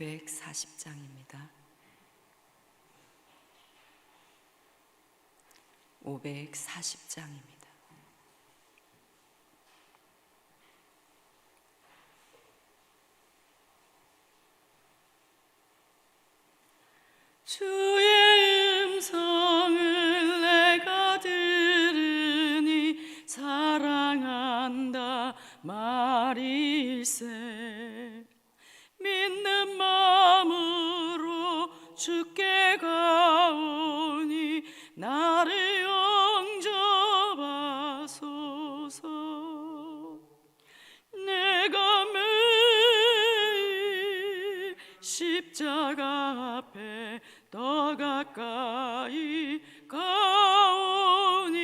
540장입니다. 540장입니다. 주의 음성을 내가 들으니 사랑한다 말일세. 믿는 마음으로 주께 가오니 나를 영접하소서. 내가 매일 십자가 앞에 더 가까이 가오니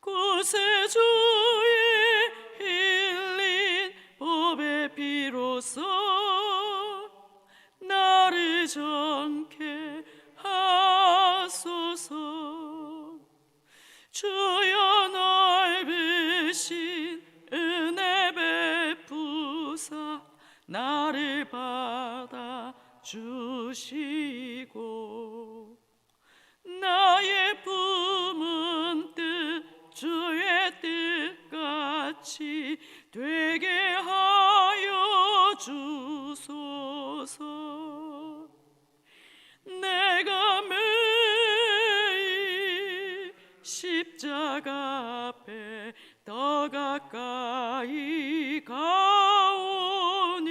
구세 주의 흘린 보배 피로써 나를 정케 하소서. 주여 넓으신 은혜 베푸사 나를 받아 주시고 나의 품은 뜻 주의 뜻같이 되게 하여 주소서. 내가 매일 십자가 앞에 더 가까이 가오니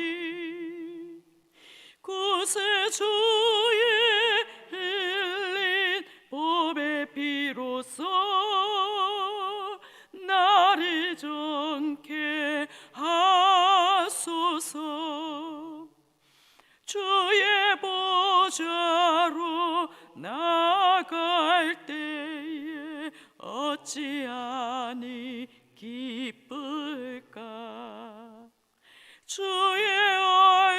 구세 주의 흘린 보배 피로써 나를 정케 하소서. 주의 보좌로 나갈 때에 어찌하니 기쁠까. 주의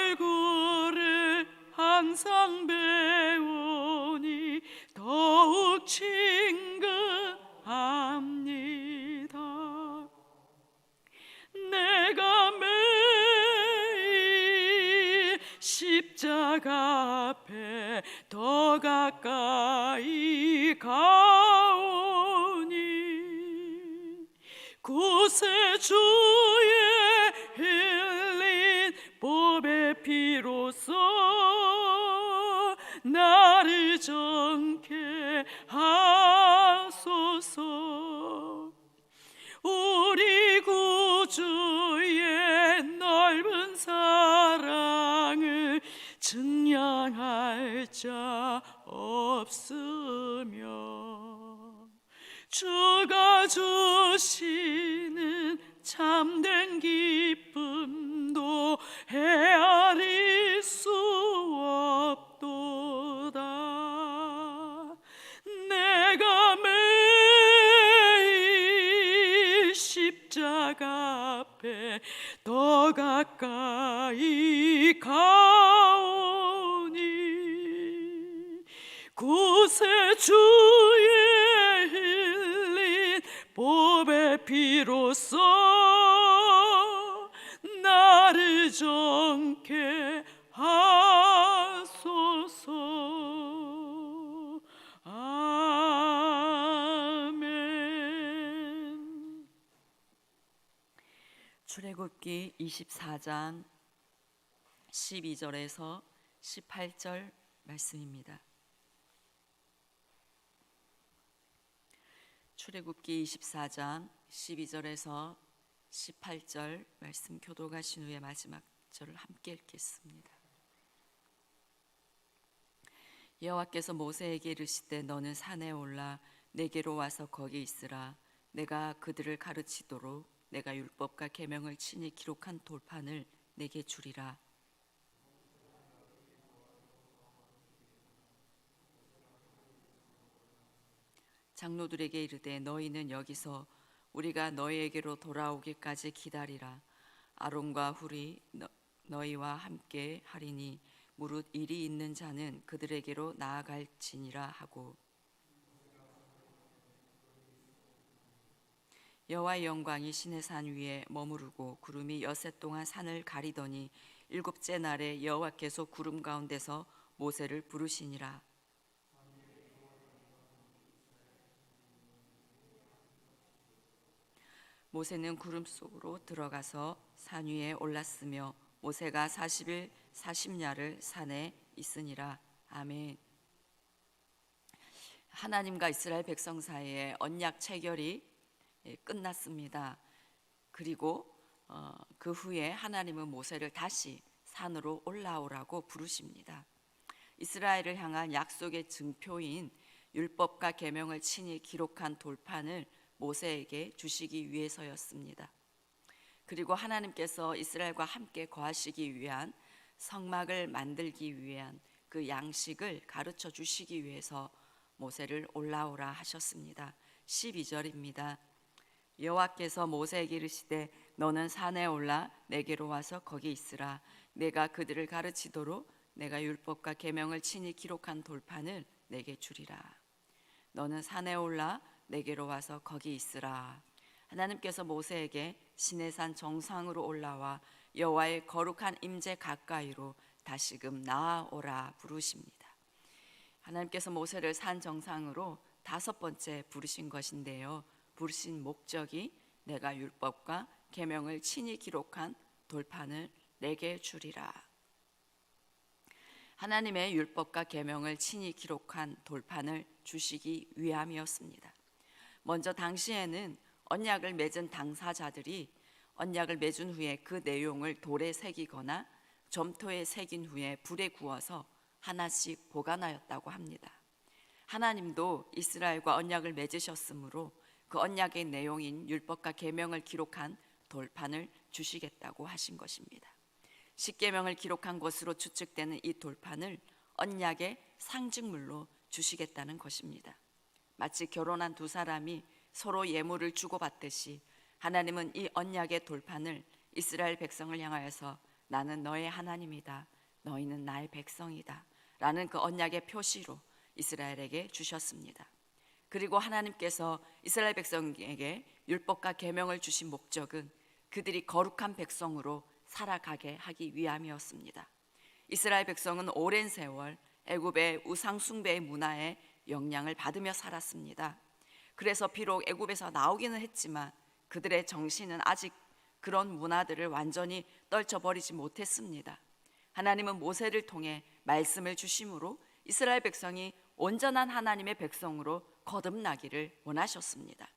얼굴을 항상 배우니 더욱 친근합니다. 내가 매일 십자가 앞에 더 가까이 가오니 구세 주의 흘린 보배 피로써 나를 정케 하소서. 우리 구주의 넓은 사랑을 증량할 자 없으며 주가 주시는 참된 기쁨도 헤아릴 수 없도다. 내가 매일 십자가 앞에 더 가까이 가오니 구세 주의 흘린 보배 피로써 나를 정케 하소서. 아멘. 출애굽기 24장 12절에서 18절 말씀입니다. 출애굽기 24장 12절에서 18절 말씀 교독하신 후에 마지막 절을 함께 읽겠습니다. 여호와께서 모세에게 이르시되 너는 산에 올라 내게로 와서 거기 있으라. 내가 그들을 가르치도록 내가 율법과 계명을 친히 기록한 돌판을 내게 주리라. 장로들에게 이르되 너희는 여기서 우리가 너희에게로 돌아오기까지 기다리라. 아론과 훌이 너희와 함께 하리니 무릇 일이 있는 자는 그들에게로 나아갈지니라 하고 여호와의 영광이 시내산 위에 머무르고 구름이 여새 동안 산을 가리더니 일곱째 날에 여호와께서 구름 가운데서 모세를 부르시니라. 모세는 구름 속으로 들어가서 산 위에 올랐으며 모세가 40일 40야를 산에 있으니라. 아멘. 하나님과 이스라엘 백성 사이에 언약 체결이 끝났습니다. 그리고 그 후에 하나님은 모세를 다시 산으로 올라오라고 부르십니다. 이스라엘을 향한 약속의 증표인 율법과 계명을 친히 기록한 돌판을 모세에게 주시기 위해서였습니다. 그리고 하나님께서 이스라엘과 함께 거하시기 위한 성막을 만들기 위한 그 양식을 가르쳐 주시기 위해서 모세를 올라오라 하셨습니다. 12절입니다. 여호와께서 모세에게 이르시되 너는 산에 올라 내게로 와서 거기 있으라. 내가 그들을 가르치도록 내가 율법과 계명을 친히 기록한 돌판을 내게 주리라. 너는 산에 올라 내게로 와서 거기 있으라. 하나님께서 모세에게 시내산 정상으로 올라와 여호와의 거룩한 임재 가까이로 다시금 나아오라 부르십니다. 하나님께서 모세를 산 정상으로 5번째 부르신 것인데요, 부르신 목적이 내가 율법과 계명을 친히 기록한 돌판을 내게 주리라. 하나님의 율법과 계명을 친히 기록한 돌판을 주시기 위함이었습니다. 먼저 당시에는 언약을 맺은 당사자들이 언약을 맺은 후에 그 내용을 돌에 새기거나 점토에 새긴 후에 불에 구워서 하나씩 보관하였다고 합니다. 하나님도 이스라엘과 언약을 맺으셨으므로 그 언약의 내용인 율법과 계명을 기록한 돌판을 주시겠다고 하신 것입니다. 십계명을 기록한 것으로 추측되는 이 돌판을 언약의 상징물로 주시겠다는 것입니다. 마치 결혼한 두 사람이 서로 예물을 주고받듯이 하나님은 이 언약의 돌판을 이스라엘 백성을 향하여서 나는 너의 하나님이다, 너희는 나의 백성이다 라는 그 언약의 표시로 이스라엘에게 주셨습니다. 그리고 하나님께서 이스라엘 백성에게 율법과 계명을 주신 목적은 그들이 거룩한 백성으로 살아가게 하기 위함이었습니다. 이스라엘 백성은 오랜 세월 애굽의 우상 숭배의 문화에 영향을 받으며 살았습니다. 그래서 비록 애굽에서 나오기는 했지만 그들의 정신은 아직 그런 문화들을 완전히 떨쳐버리지 못했습니다. 하나님은 모세를 통해 말씀을 주심으로 이스라엘 백성이 온전한 하나님의 백성으로 거듭나기를 원하셨습니다.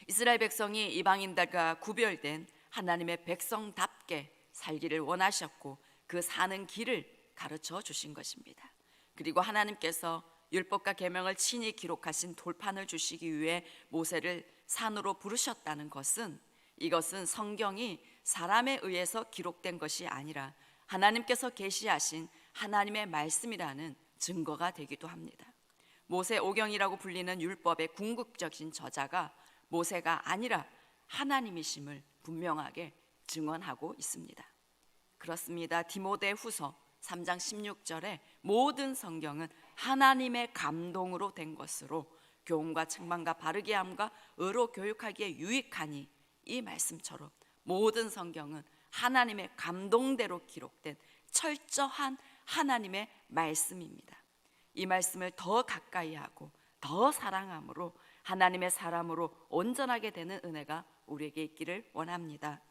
이스라엘 백성이 이방인들과 구별된 하나님의 백성답게 살기를 원하셨고 그 사는 길을 가르쳐 주신 것입니다. 그리고 하나님께서 율법과 계명을 친히 기록하신 돌판을 주시기 위해 모세를 산으로 부르셨다는 것은, 이것은 성경이 사람에 의해서 기록된 것이 아니라 하나님께서 계시하신 하나님의 말씀이라는 증거가 되기도 합니다. 모세오경이라고 불리는 율법의 궁극적인 저자가 모세가 아니라 하나님이심을 분명하게 증언하고 있습니다. 그렇습니다. 디모데후서 3장 16절에 모든 성경은 하나님의 감동으로 된 것으로 교훈과 책망과 바르게 함과 의로 교육하기에 유익하니, 이 말씀처럼 모든 성경은 하나님의 감동대로 기록된 철저한 하나님의 말씀입니다. 이 말씀을 더 가까이 하고 더 사랑함으로 하나님의 사람으로 온전하게 되는 은혜가 우리에게 있기를 원합니다.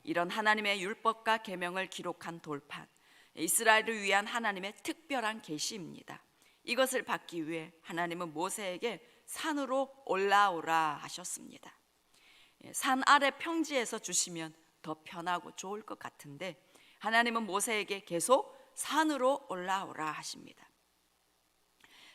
이런 하나님의 율법과 계명을 기록한 돌판, 이스라엘을 위한 하나님의 특별한 계시입니다. 이것을 받기 위해 하나님은 모세에게 산으로 올라오라 하셨습니다. 산 아래 평지에서 주시면 더 편하고 좋을 것 같은데 하나님은 모세에게 계속 산으로 올라오라 하십니다.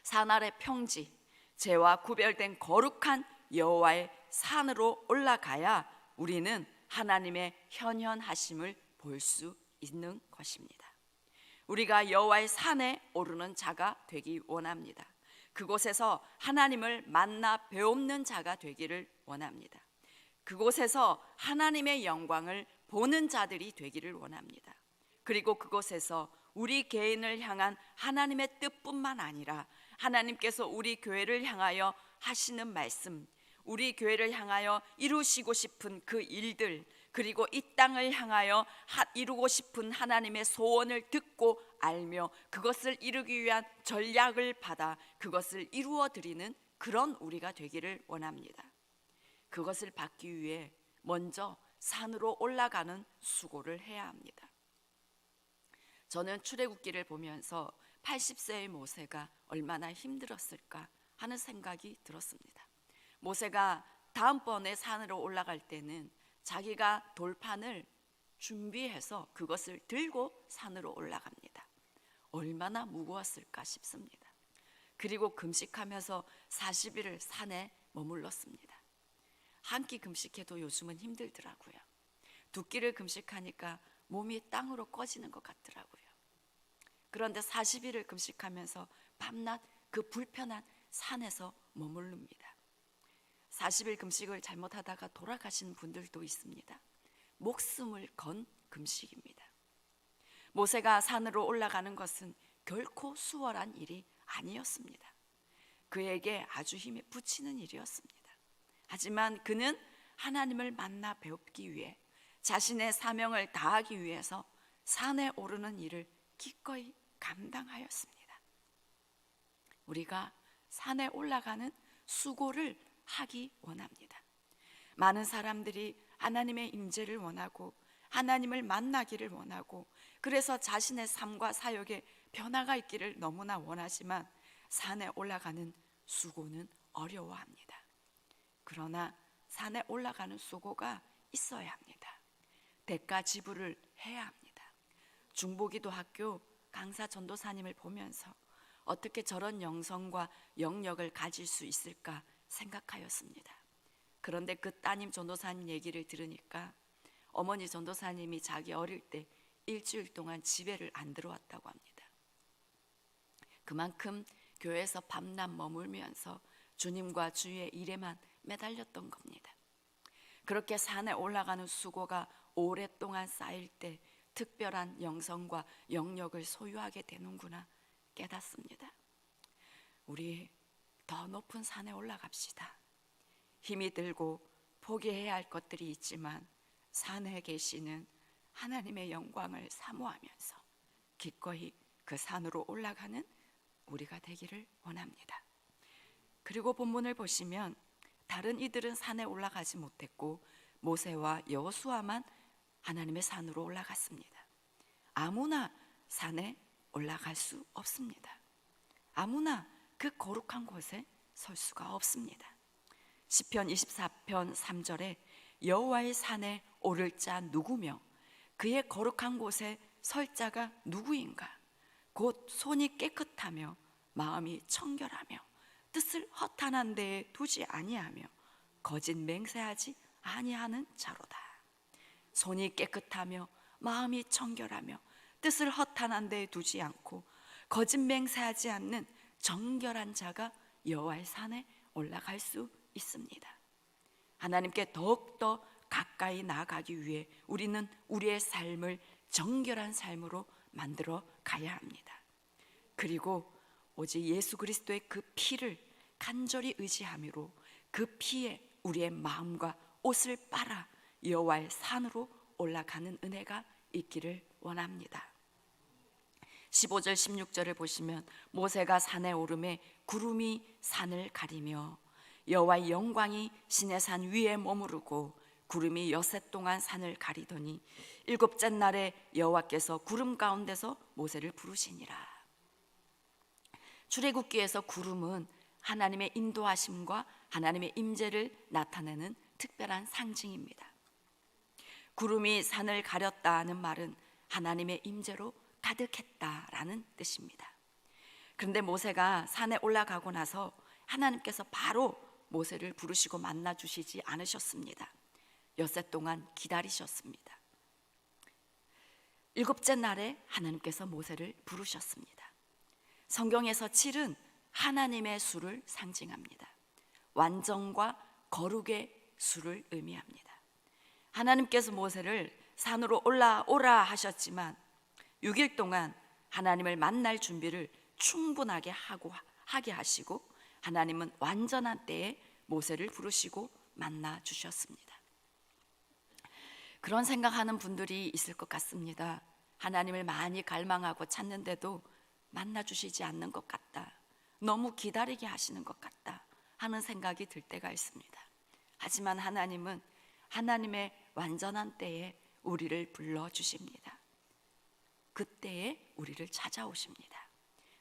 산 아래 평지, 죄와 구별된 거룩한 여호와의 산으로 올라가야 우리는 하나님의 현현하심을 볼 수 있는 것입니다. 우리가 여호와의 산에 오르는 자가 되기 원합니다. 그곳에서 하나님을 만나 배우는 자가 되기를 원합니다. 그곳에서 하나님의 영광을 보는 자들이 되기를 원합니다. 그리고 그곳에서 우리 개인을 향한 하나님의 뜻뿐만 아니라 하나님께서 우리 교회를 향하여 하시는 말씀, 우리 교회를 향하여 이루시고 싶은 그 일들, 그리고 이 땅을 향하여 이루고 싶은 하나님의 소원을 듣고 알며 그것을 이루기 위한 전략을 받아 그것을 이루어 드리는 그런 우리가 되기를 원합니다. 그것을 받기 위해 먼저 산으로 올라가는 수고를 해야 합니다. 저는 출애굽기를 보면서 80세의 모세가 얼마나 힘들었을까 하는 생각이 들었습니다. 모세가 다음번에 산으로 올라갈 때는 자기가 돌판을 준비해서 그것을 들고 산으로 올라갑니다. 얼마나 무거웠을까 싶습니다. 그리고 금식하면서 40일을 산에 머물렀습니다. 한 끼 금식해도 요즘은 힘들더라고요. 두 끼를 금식하니까 몸이 땅으로 꺼지는 것 같더라고요. 그런데 40일을 금식하면서 밤낮 그 불편한 산에서 머무릅니다. 40일 금식을 잘못하다가 돌아가신 분들도 있습니다. 목숨을 건 금식입니다. 모세가 산으로 올라가는 것은 결코 수월한 일이 아니었습니다. 그에게 아주 힘에 부치는 일이었습니다. 하지만 그는 하나님을 만나 배우기 위해 자신의 사명을 다하기 위해서 산에 오르는 일을 기꺼이 감당하였습니다. 우리가 산에 올라가는 수고를 하기 원합니다. 많은 사람들이 하나님의 임재를 원하고 하나님을 만나기를 원하고 그래서 자신의 삶과 사역에 변화가 있기를 너무나 원하지만 산에 올라가는 수고는 어려워합니다. 그러나 산에 올라가는 수고가 있어야 합니다. 대가 지불을 해야 합니다. 중보기도학교 강사 전도사님을 보면서 어떻게 저런 영성과 영역을 가질 수 있을까 생각하였습니다. 그런데 그 따님 전도사님 얘기를 들으니까 어머니 전도사님이 자기 어릴 때 일주일 동안 집에를 안 들어왔다고 합니다. 그만큼 교회에서 밤낮 머물면서 주님과 주의 일에만 매달렸던 겁니다. 그렇게 산에 올라가는 수고가 오랫동안 쌓일 때 특별한 영성과 영역을 소유하게 되는구나 깨닫습니다. 우리 더 높은 산에 올라갑시다. 힘이 들고 포기해야 할 것들이 있지만 산에 계시는 하나님의 영광을 사모하면서 기꺼이 그 산으로 올라가는 우리가 되기를 원합니다. 그리고 본문을 보시면 다른 이들은 산에 올라가지 못했고 모세와 여호수아만 하나님의 산으로 올라갔습니다. 아무나 산에 올라갈 수 없습니다. 아무나 그 거룩한 곳에 설 수가 없습니다. 시편 24편 3절에 여호와의 산에 오를 자 누구며 그의 거룩한 곳에 설 자가 누구인가? 곧 손이 깨끗하며 마음이 청결하며 뜻을 허탄한 데에 두지 아니하며 거짓 맹세하지 아니하는 자로다. 손이 깨끗하며 마음이 청결하며 뜻을 허탄한 데에 두지 않고 거짓 맹세하지 않는 정결한 자가 여호와의 산에 올라갈 수 있습니다. 하나님께 더욱더 가까이 나아가기 위해 우리는 우리의 삶을 정결한 삶으로 만들어 가야 합니다. 그리고 오직 예수 그리스도의 그 피를 간절히 의지함으로 그 피에 우리의 마음과 옷을 빨아 여호와의 산으로 올라가는 은혜가 있기를 원합니다. 15절 16절을 보시면 모세가 산에 오르매 구름이 산을 가리며 여호와의 영광이 시내산 위에 머무르고 구름이 엿새 동안 산을 가리더니 일곱째 날에 여호와께서 구름 가운데서 모세를 부르시니라. 출애굽기에서 구름은 하나님의 인도하심과 하나님의 임재를 나타내는 특별한 상징입니다. 구름이 산을 가렸다는 말은 하나님의 임재로 가득했다라는 뜻입니다. 그런데 모세가 산에 올라가고 나서 하나님께서 바로 모세를 부르시고 만나 주시지 않으셨습니다. 엿새 동안 기다리셨습니다. 일곱째 날에 하나님께서 모세를 부르셨습니다. 성경에서 7은 하나님의 수를 상징합니다. 완전과 거룩의 수를 의미합니다. 하나님께서 모세를 산으로 올라오라 하셨지만 6일 동안 하나님을 만날 준비를 충분하게 하게 하시고 하나님은 완전한 때에 모세를 부르시고 만나 주셨습니다. 그런 생각하는 분들이 있을 것 같습니다. 하나님을 많이 갈망하고 찾는데도 만나주시지 않는 것 같다, 너무 기다리게 하시는 것 같다 하는 생각이 들 때가 있습니다. 하지만 하나님은 하나님의 완전한 때에 우리를 불러주십니다. 그때에 우리를 찾아오십니다.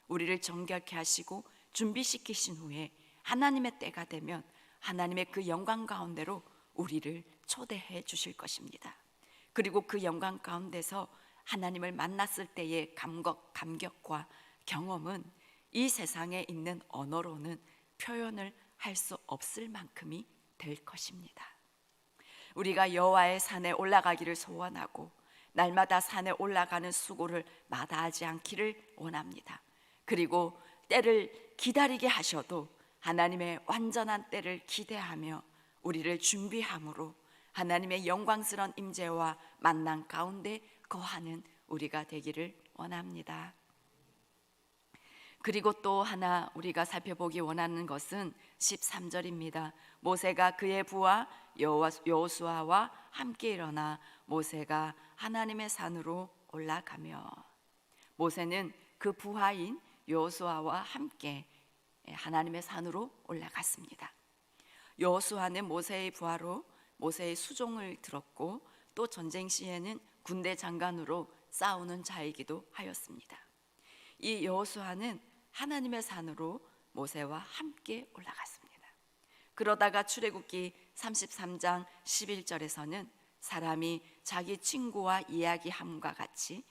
우리를 정결케 하시고 준비시키신 후에 하나님의 때가 되면 하나님의 그 영광 가운데로 우리를 초대해 주실 것입니다. 그리고 그 영광 가운데서 하나님을 만났을 때의 감격과 경험은 이 세상에 있는 언어로는 표현을 할 수 없을 만큼이 될 것입니다. 우리가 여호와의 산에 올라가기를 소원하고 날마다 산에 올라가는 수고를 마다하지 않기를 원합니다. 그리고 때를 기다리게 하셔도 하나님의 완전한 때를 기대하며 우리를 준비함으로 하나님의 영광스러운 임재와 만남 가운데 거하는 우리가 되기를 원합니다. 그리고 또 하나 우리가 살펴보기 원하는 것은 13절입니다. 모세가 그의 부하 여호수아와 함께 일어나 모세가 하나님의 산으로 올라가며, 모세는 그 부하인 여호수아와 함께 하나님의 산으로 올라갔습니다. 여호수아는 모세의 부하로 모세의 수종을 들었고 또 전쟁 시에는 군대 장관으로 싸우는 자이기도 하였습니다. 이 여호수아는 하나님의 산으로 모세와 함께 올라갔습니다. 그러다가 출애굽기 33장 11절에서는 사람이 자기 친구와 이야기함과 같이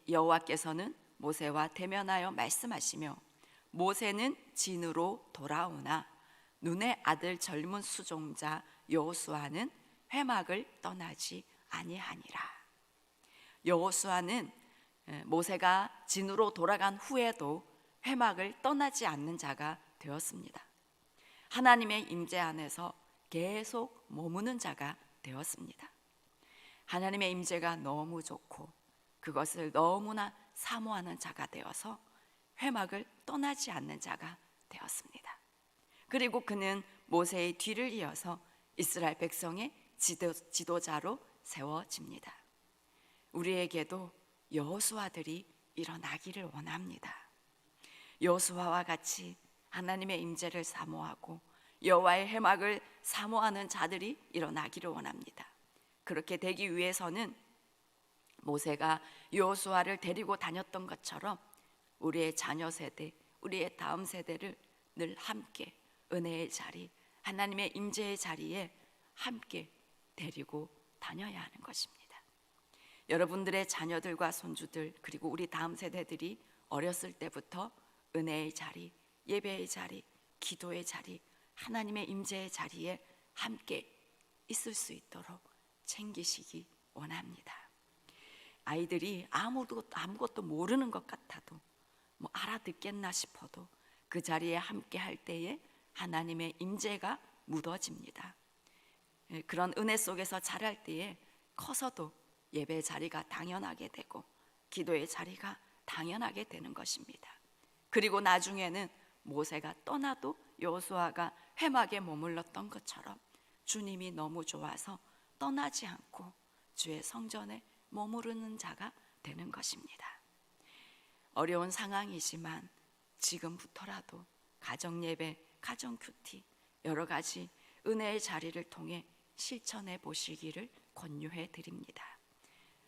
여호와께서는 모세와 대면하여 말씀하시며 모세는 진으로 돌아오나 눈의 아들 젊은 수종자 여호수아는 회막을 떠나지 아니하니라. 여호수아는 모세가 진으로 돌아간 후에도 회막을 떠나지 않는 자가 되었습니다. 하나님의 임재 안에서 계속 머무는 자가 되었습니다. 하나님의 임재가 너무 좋고 그것을 너무나 사모하는 자가 되어서 회막을 떠나지 않는 자가 되었습니다. 그리고 그는 모세의 뒤를 이어서 이스라엘 백성의 지도자로 세워집니다. 우리에게도 여호수아들이 일어나기를 원합니다. 여호수아와 같이 하나님의 임재를 사모하고 여호와의 회막을 사모하는 자들이 일어나기를 원합니다. 그렇게 되기 위해서는 모세가 여호수아를 데리고 다녔던 것처럼 우리의 자녀 세대, 우리의 다음 세대를 늘 함께 은혜의 자리, 하나님의 임재의 자리에 함께 데리고 다녀야 하는 것입니다. 여러분들의 자녀들과 손주들 그리고 우리 다음 세대들이 어렸을 때부터 은혜의 자리, 예배의 자리, 기도의 자리, 하나님의 임재의 자리에 함께 있을 수 있도록 챙기시기 원합니다. 아이들이 아무것도 모르는 것 같아도 알아듣겠나 싶어도 그 자리에 함께 할 때에 하나님의 임재가 묻어집니다. 그런 은혜 속에서 자랄 때에 커서도 예배 자리가 당연하게 되고 기도의 자리가 당연하게 되는 것입니다. 그리고 나중에는 모세가 떠나도 여호수아가 회막에 머물렀던 것처럼 주님이 너무 좋아서 떠나지 않고 주의 성전에 머무르는 자가 되는 것입니다. 어려운 상황이지만 지금부터라도 가정예배, 가정큐티 여러 가지 은혜의 자리를 통해 실천해 보시기를 권유해 드립니다.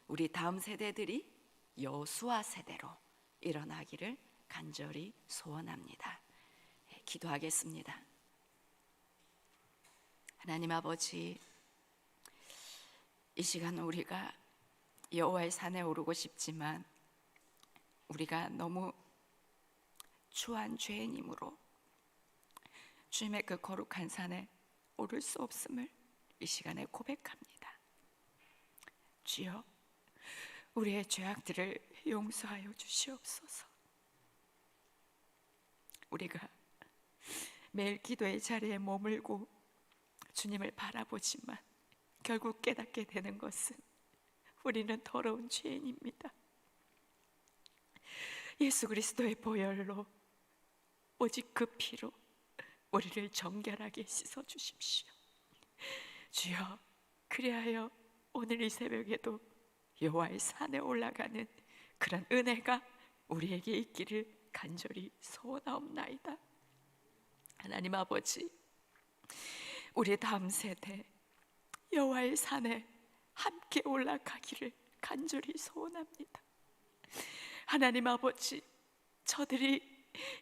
우리 다음 세대들이 여호수아 세대로 일어나기를 간절히 소원합니다. 기도하겠습니다. 하나님 아버지, 이 시간 우리가 여호와의 산에 오르고 싶지만 우리가 너무 추한 죄인이므로 주님의 그 거룩한 산에 오를 수 없음을 이 시간에 고백합니다. 주여, 우리의 죄악들을 용서하여 주시옵소서. 우리가 매일 기도의 자리에 머물고 주님을 바라보지만 결국 깨닫게 되는 것은 우리는 더러운 죄인입니다. 예수 그리스도의 보혈로, 오직 그 피로 우리를 정결하게 씻어 주십시오. 주여, 그리하여 오늘 이 새벽에도 여호와의 산에 올라가는 그런 은혜가 우리에게 있기를 간절히 소원하옵나이다. 하나님 아버지, 우리 다음 세대 여호와의 산에 함께 올라가기를 간절히 소원합니다. 하나님 아버지, 저들이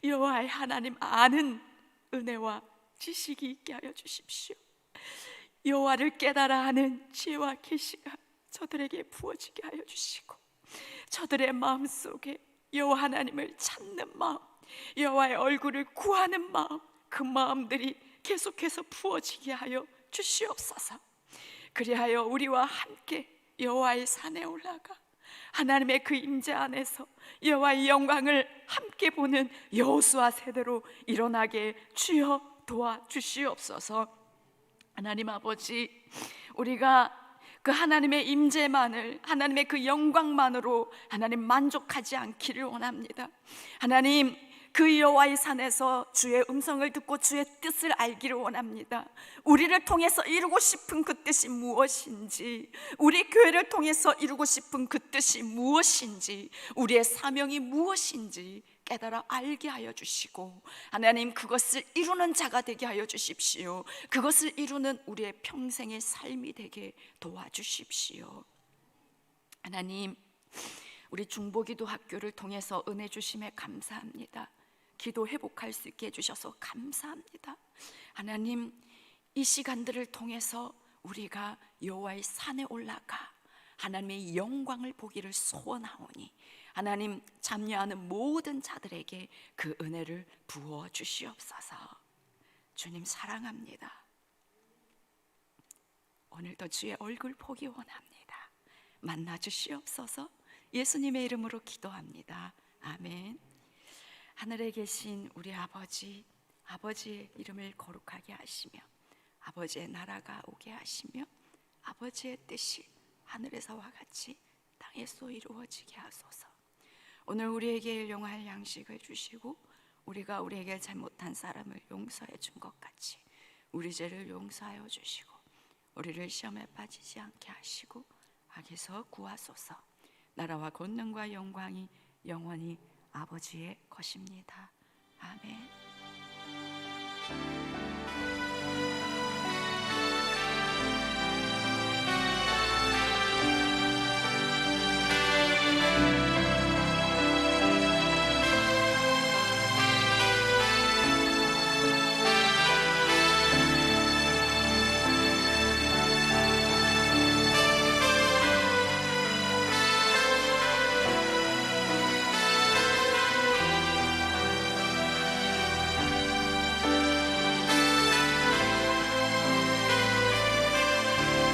여호와의 하나님 아는 은혜와 지식이 있게 하여 주십시오. 여호와를 깨달아 하는 지혜와 계시가 저들에게 부어지게 하여 주시고, 저들의 마음속에 여호와 하나님을 찾는 마음, 여호와의 얼굴을 구하는 마음, 그 마음들이 계속해서 부어지게 하여 주시옵소서. 그리하여 우리와 함께 여호와의 산에 올라가 하나님의 그 임재 안에서 여호와의 영광을 함께 보는 여호수아 세대로 일어나게 주여 도와주시옵소서. 하나님 아버지, 우리가 그 하나님의 임재만을, 하나님의 그 영광만으로 하나님 만족하지 않기를 원합니다. 하나님, 그 여호와의 산에서 주의 음성을 듣고 주의 뜻을 알기를 원합니다. 우리를 통해서 이루고 싶은 그 뜻이 무엇인지, 우리 교회를 통해서 이루고 싶은 그 뜻이 무엇인지, 우리의 사명이 무엇인지 깨달아 알게 하여 주시고, 하나님, 그것을 이루는 자가 되게 하여 주십시오. 그것을 이루는 우리의 평생의 삶이 되게 도와주십시오. 하나님, 우리 중보기도 학교를 통해서 은혜 주심에 감사합니다. 기도 회복할 수 있게 해주셔서 감사합니다. 하나님, 이 시간들을 통해서 우리가 여호와의 산에 올라가 하나님의 영광을 보기를 소원하오니, 하나님, 참여하는 모든 자들에게 그 은혜를 부어 주시옵소서. 주님 사랑합니다. 오늘도 주의 얼굴 보기 원합니다. 만나 주시옵소서. 예수님의 이름으로 기도합니다. 아멘. 하늘에 계신 우리 아버지, 아버지의 이름을 거룩하게 하시며 아버지의 나라가 오게 하시며 아버지의 뜻이 하늘에서와 같이 땅에서 이루어지게 하소서. 오늘 우리에게 일용할 양식을 주시고 우리가 우리에게 잘못한 사람을 용서해 준 것 같이 우리 죄를 용서하여 주시고 우리를 시험에 빠지지 않게 하시고 악에서 구하소서. 나라와 권능과 영광이 영원히 아버지의 것입니다. 아멘.